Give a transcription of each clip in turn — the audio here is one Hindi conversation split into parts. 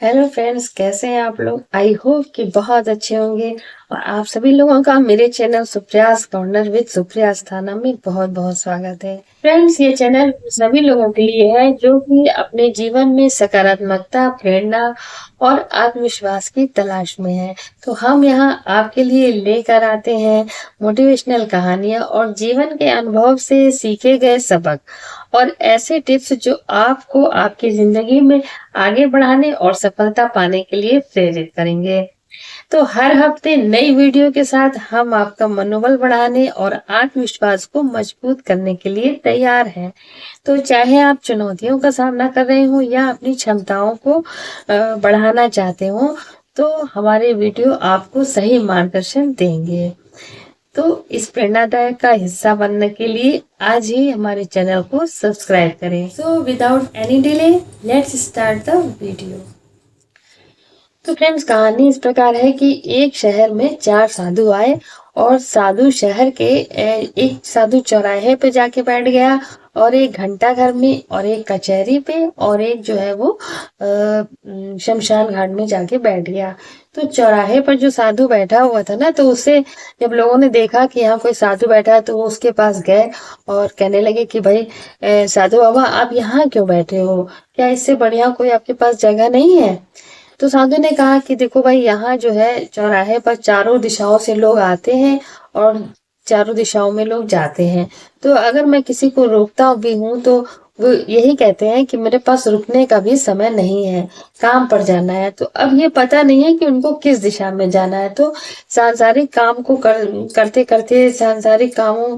हेलो फ्रेंड्स, कैसे हैं आप लोग। आई होप कि बहुत अच्छे होंगे। और आप सभी लोगों का मेरे channel Supriya's corner with Supriya Asthana में बहुत बहुत स्वागत है। फ्रेंड्स, ये चैनल सभी लोगों के लिए है जो कि अपने जीवन में सकारात्मकता, प्रेरणा और आत्मविश्वास की तलाश में है। तो हम यहाँ आपके लिए लेकर आते हैं मोटिवेशनल कहानियां और जीवन के अनुभव से सीखे गए सबक और ऐसे टिप्स जो आपको आपकी जिंदगी में आगे बढ़ाने और सफलता पाने के लिए प्रेरित करेंगे। तो हर हफ्ते नई वीडियो के साथ हम आपका मनोबल बढ़ाने और आत्मविश्वास को मजबूत करने के लिए तैयार हैं। तो चाहे आप चुनौतियों का सामना कर रहे हो या अपनी क्षमताओं को बढ़ाना चाहते हो, तो हमारे वीडियो आपको सही मार्गदर्शन देंगे। तो इस प्रेरणादायक का हिस्सा बनने के लिए आज ही हमारे चैनल को सब्सक्राइब करें। So without any delay let's start the video. तो फ्रेंड्स, कहानी इस प्रकार है कि एक शहर में 4 साधु आए और साधु शहर के एक साधु चौराहे पे जाके बैठ गया और एक घंटा घर में और एक कचहरी पे और एक जो है वो शमशान घाट में जाके बैठ गया। तो चौराहे पर जो साधु बैठा हुआ था ना, तो उसे जब लोगों ने देखा कि यहाँ कोई साधु बैठा है तो वो उसके पास गए और कहने लगे कि भाई साधु बाबा, आप यहाँ क्यों बैठे हो? क्या इससे बढ़िया कोई आपके पास जगह नहीं है? तो साधु ने कहा कि देखो भाई, यहाँ जो है चौराहे पर चारों दिशाओं से लोग आते हैं और चारों दिशाओं में लोग जाते हैं। तो अगर मैं किसी को रोकता भी हूँ तो वो यही कहते हैं कि मेरे पास रुकने का भी समय नहीं है, काम पर जाना है। तो अब ये पता नहीं है कि उनको किस दिशा में जाना है। तो सांसारिक काम को करते करते सांसारिक कामों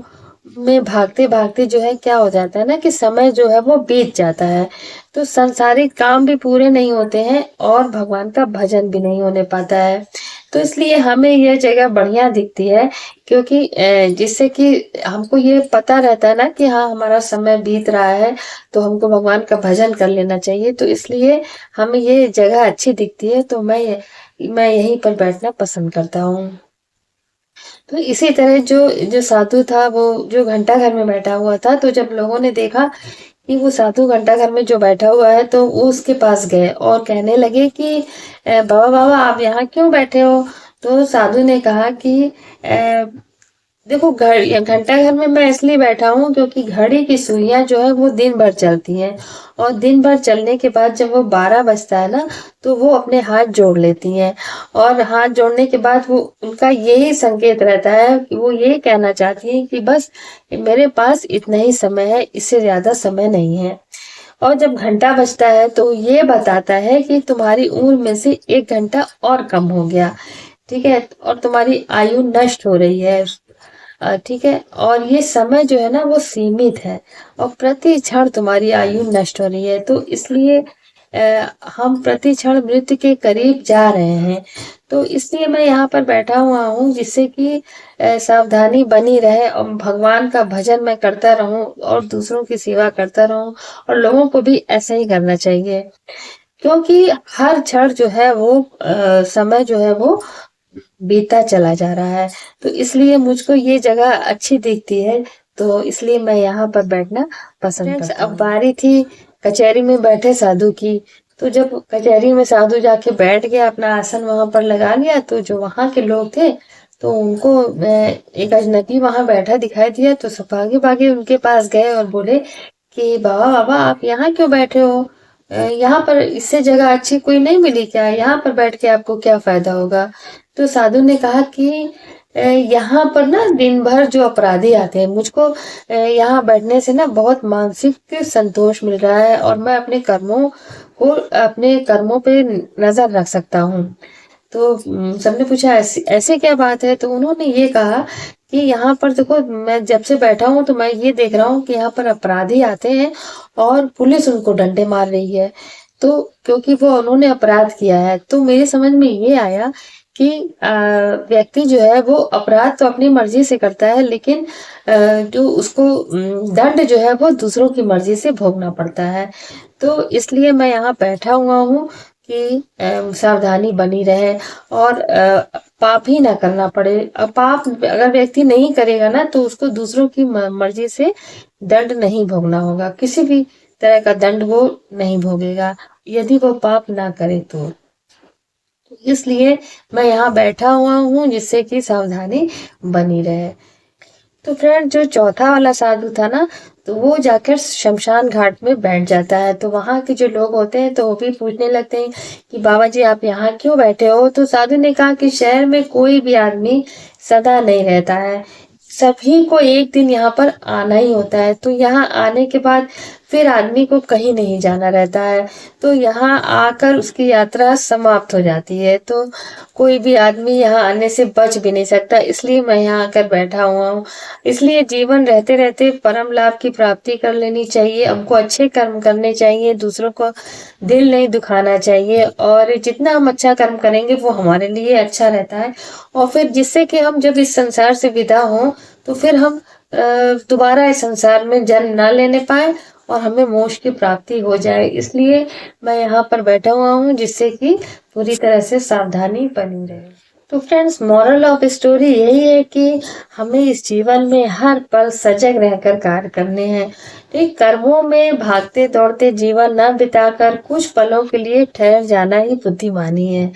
में भागते भागते जो है क्या हो जाता है ना कि समय जो है वो बीत जाता है। तो संसारिक काम भी पूरे नहीं होते हैं और भगवान का भजन भी नहीं होने पाता है। तो इसलिए हमें यह जगह बढ़िया दिखती है, क्योंकि जिससे कि हमको ये पता रहता है ना कि हाँ, हमारा समय बीत रहा है तो हमको भगवान का भजन कर लेना चाहिए। तो इसलिए हमें ये जगह अच्छी दिखती है, तो मैं यहीं पर बैठना पसंद करता हूँ। तो इसी तरह जो जो साधु था वो जो घंटा घर में बैठा हुआ था, तो जब लोगों ने देखा कि वो साधु घंटा घर में जो बैठा हुआ है तो वो उसके पास गए और कहने लगे कि बाबा बाबा, आप यहाँ क्यों बैठे हो? तो साधु ने कहा कि देखो, घंटा घर में मैं इसलिए बैठा हूँ क्योंकि घड़ी की सुइयां जो है वो दिन भर चलती हैं और दिन भर चलने के बाद जब वो 12 बजता है ना, तो वो अपने हाथ जोड़ लेती हैं और हाथ जोड़ने के बाद वो उनका यही संकेत रहता है कि वो ये कहना चाहती हैं कि बस मेरे पास इतना ही समय है, इससे ज्यादा समय नहीं है। और जब घंटा बजता है तो ये बताता है कि तुम्हारी उम्र में से 1 घंटा और कम हो गया, ठीक है, और तुम्हारी आयु नष्ट हो रही है। ठीक है, और ये समय जो है ना वो सीमित है और प्रति क्षण तुम्हारी आयु नष्ट हो रही है। तो इसलिए हम प्रति क्षण मृत्यु के करीब जा रहे हैं। तो इसलिए मैं यहाँ पर बैठा हुआ हूँ जिससे कि सावधानी बनी रहे और भगवान का भजन मैं करता रहूं और दूसरों की सेवा करता रहूं, और लोगों को भी ऐसे ही करना चाहिए। क्योंकि हर क्षण जो है वो समय जो है वो बीता चला जा रहा है। तो इसलिए मुझको ये जगह अच्छी दिखती है, तो इसलिए मैं यहाँ पर बैठना पसंद करता हूँ। अब बारी थी कचहरी में बैठे साधु की। तो जब कचहरी में साधु जाके बैठ गया, अपना आसन वहां पर लगा लिया, तो जो वहां के लोग थे तो उनको एक अजनबी वहां बैठा दिखाई दिया, तो सब भागे भागे उनके पास गए और बोले कि बाबा बाबा, आप यहाँ क्यों बैठे हो? यहाँ पर इससे जगह अच्छी कोई नहीं मिली क्या? यहाँ पर बैठ के आपको क्या फायदा होगा? तो साधु ने कहा कि यहाँ पर ना दिन भर जो अपराधी आते हैं, मुझको यहाँ बैठने से ना बहुत मानसिक संतोष मिल रहा है और मैं अपने कर्मों पे नजर रख सकता हूँ। तो सबने पूछा ऐसे ऐसे क्या बात है? तो उन्होंने ये कहा कि यहाँ पर देखो, मैं जब से बैठा हूँ तो मैं ये देख रहा हूँ कि यहाँ पर अपराधी आते हैं और पुलिस उनको डंडे मार रही है। तो क्योंकि वो उन्होंने अपराध किया है, तो मेरे समझ में ये आया कि व्यक्ति जो है वो अपराध तो अपनी मर्जी से करता है, लेकिन जो उसको दंड जो है वो दूसरों की मर्जी से भोगना पड़ता है। तो इसलिए मैं यहाँ बैठा हुआ हूँ कि सावधानी बनी रहे और पाप ही ना करना पड़े। पाप अगर व्यक्ति नहीं करेगा ना, तो उसको दूसरों की मर्जी से दंड नहीं भोगना होगा, किसी भी तरह का दंड वो नहीं भोगेगा। यदि वो पाप ना करे तो इसलिए मैं यहाँ बैठा हुआ हूँ जिससे कि सावधानी बनी रहे। तो फ्रेंड जो चौथा वाला साधु था ना, तो वो जाकर शमशान घाट में बैठ जाता है। तो वहां के जो लोग होते हैं तो वो भी पूछने लगते हैं कि बाबा जी आप यहाँ क्यों बैठे हो। तो साधु ने कहा कि शहर में कोई भी आदमी सदा नहीं रहता है, सभी को एक दिन यहाँ पर आना ही होता है। तो यहाँ आने के बाद फिर आदमी को कहीं नहीं जाना रहता है, तो यहाँ आकर उसकी यात्रा समाप्त हो जाती है। तो कोई भी आदमी यहाँ आने से बच भी नहीं सकता, इसलिए मैं यहाँ आकर बैठा हुआ हूँ। इसलिए जीवन रहते रहते परम लाभ की प्राप्ति कर लेनी चाहिए, हमको अच्छे कर्म करने चाहिए, दूसरों को दिल नहीं दुखाना चाहिए, और जितना हम अच्छा कर्म करेंगे वो हमारे लिए अच्छा रहता है। और फिर जिससे कि हम जब इस संसार से विदा हों तो फिर हम दोबारा इस संसार में जन्म ना लेने पाए और हमें मोक्ष की प्राप्ति हो जाए। इसलिए मैं यहाँ पर बैठा हुआ हूँ जिससे कि पूरी तरह से सावधानी बनी रहे। तो फ्रेंड्स मोरल ऑफ स्टोरी यही है कि हमें इस जीवन में हर पल सजग रहकर कार्य करने हैं। ठीक, कर्मों में भागते दौड़ते जीवन न बिताकर कुछ पलों के लिए ठहर जाना ही बुद्धिमानी है।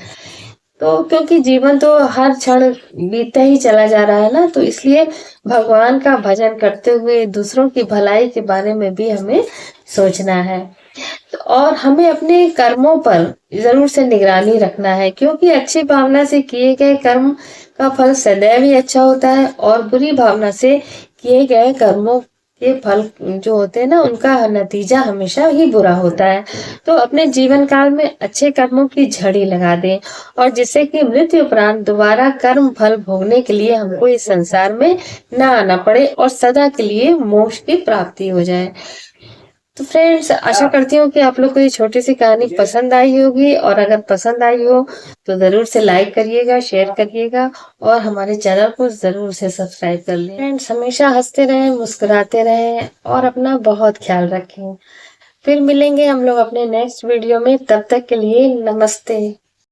तो क्योंकि जीवन तो हर क्षण बीतता ही चला जा रहा है ना, तो इसलिए भगवान का भजन करते हुए दूसरों की भलाई के बारे में भी हमें सोचना है। और हमें अपने कर्मों पर जरूर से निगरानी रखना है, क्योंकि अच्छी भावना से किए गए कर्म का फल सदैव ही अच्छा होता है, और बुरी भावना से किए गए कर्मों के फल जो होते हैं ना, उनका नतीजा हमेशा ही बुरा होता है। तो अपने जीवन काल में अच्छे कर्मों की झड़ी लगा दें, और जिससे कि मृत्यु उपरांत दोबारा कर्म फल भोगने के लिए हमको इस संसार में न आना पड़े और सदा के लिए मोक्ष की प्राप्ति हो जाए। तो फ्रेंड्स आशा करती हूँ कि आप लोग को ये छोटी सी कहानी पसंद आई होगी, और अगर पसंद आई हो तो जरूर से लाइक करिएगा, शेयर करिएगा, और हमारे चैनल को जरूर से सब्सक्राइब कर लें। फ्रेंड्स हमेशा हंसते रहें, मुस्कुराते रहें, और अपना बहुत ख्याल रखें। फिर मिलेंगे हम लोग अपने नेक्स्ट वीडियो में, तब तक के लिए नमस्ते।